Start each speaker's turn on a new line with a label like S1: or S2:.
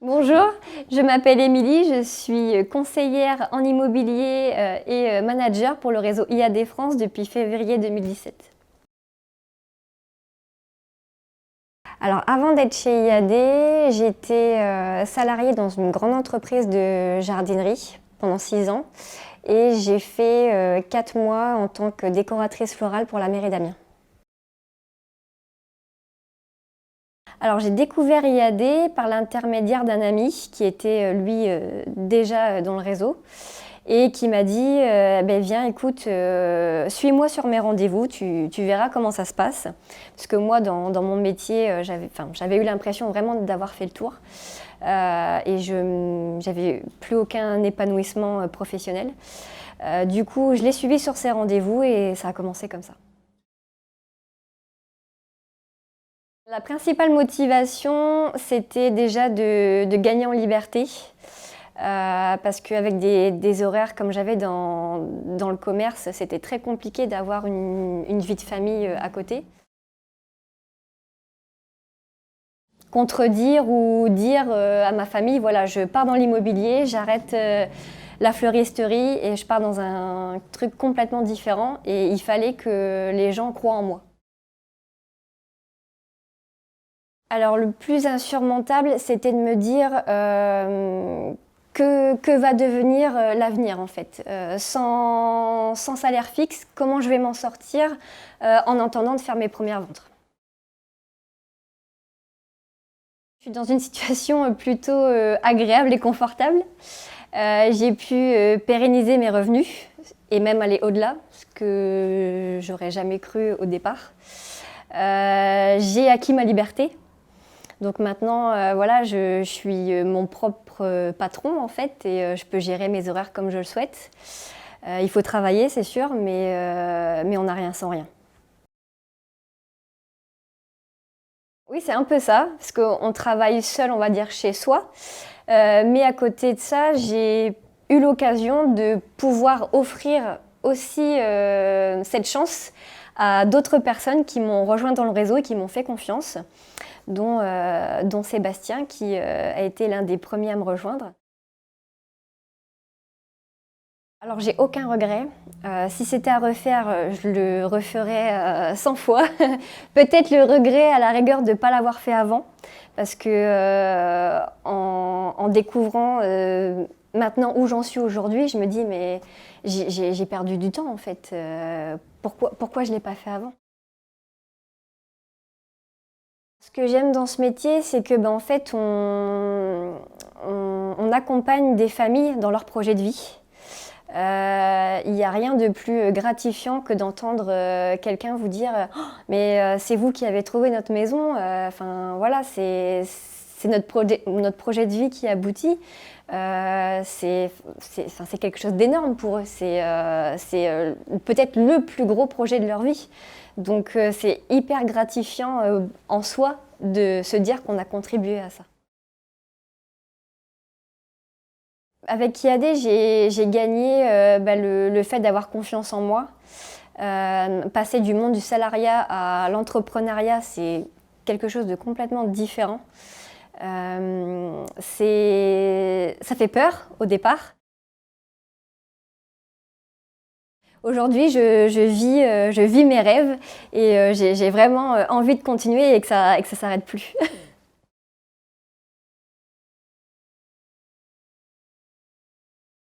S1: Bonjour, je m'appelle Émilie, je suis conseillère en immobilier et manager pour le réseau IAD France depuis février 2017. Alors avant d'être chez IAD, j'étais salariée dans une grande entreprise de jardinerie pendant 6 ans et j'ai fait 4 mois en tant que décoratrice florale pour la mairie d'Amiens. Alors j'ai découvert IAD par l'intermédiaire d'un ami qui était lui déjà dans le réseau et qui m'a dit viens écoute, suis-moi sur mes rendez-vous, tu verras comment ça se passe. Parce que moi dans mon métier j'avais eu l'impression vraiment d'avoir fait le tour et je n'avais plus aucun épanouissement professionnel. Du coup je l'ai suivi sur ses rendez-vous et ça a commencé comme ça. La principale motivation, c'était déjà de gagner en liberté, parce qu'avec des horaires comme j'avais dans le commerce, c'était très compliqué d'avoir une vie de famille à côté. Contredire ou dire à ma famille, voilà, je pars dans l'immobilier, j'arrête la fleuristerie et je pars dans un truc complètement différent et il fallait que les gens croient en moi. Alors le plus insurmontable, c'était de me dire que va devenir l'avenir en fait. Sans salaire fixe, comment je vais m'en sortir en attendant de faire mes premières ventes. Je suis dans une situation plutôt agréable et confortable. J'ai pu pérenniser mes revenus et même aller au-delà, ce que j'aurais jamais cru au départ. J'ai acquis ma liberté. Donc maintenant, voilà, je suis mon propre patron en fait et je peux gérer mes horaires comme je le souhaite. Il faut travailler, c'est sûr, mais on n'a rien sans rien. Oui, c'est un peu ça, parce qu'on travaille seul, on va dire, chez soi. Mais à côté de ça, j'ai eu l'occasion de pouvoir offrir aussi cette chance à d'autres personnes qui m'ont rejoint dans le réseau et qui m'ont fait confiance, dont Sébastien qui a été l'un des premiers à me rejoindre. Alors j'ai aucun regret. Si c'était à refaire, je le referais 100 fois. Peut-être le regret à la rigueur de ne pas l'avoir fait avant, parce que en découvrant maintenant où j'en suis aujourd'hui, je me dis mais j'ai perdu du temps en fait. Pourquoi je ne l'ai pas fait avant? Ce que j'aime dans ce métier, c'est que en fait, on accompagne des familles dans leur projet de vie. Il n'y a rien de plus gratifiant que d'entendre quelqu'un vous dire « Oh, mais c'est vous qui avez trouvé notre maison, enfin voilà, c'est notre projet de vie qui aboutit. C'est quelque chose d'énorme pour eux, c'est peut-être le plus gros projet de leur vie. Donc c'est hyper gratifiant en soi de se dire qu'on a contribué à ça. Avec IAD, j'ai gagné le fait d'avoir confiance en moi. Passer du monde du salariat à l'entrepreneuriat, c'est quelque chose de complètement différent. Ça fait peur au départ. Aujourd'hui, je vis mes rêves et j'ai vraiment envie de continuer et que ça s'arrête plus.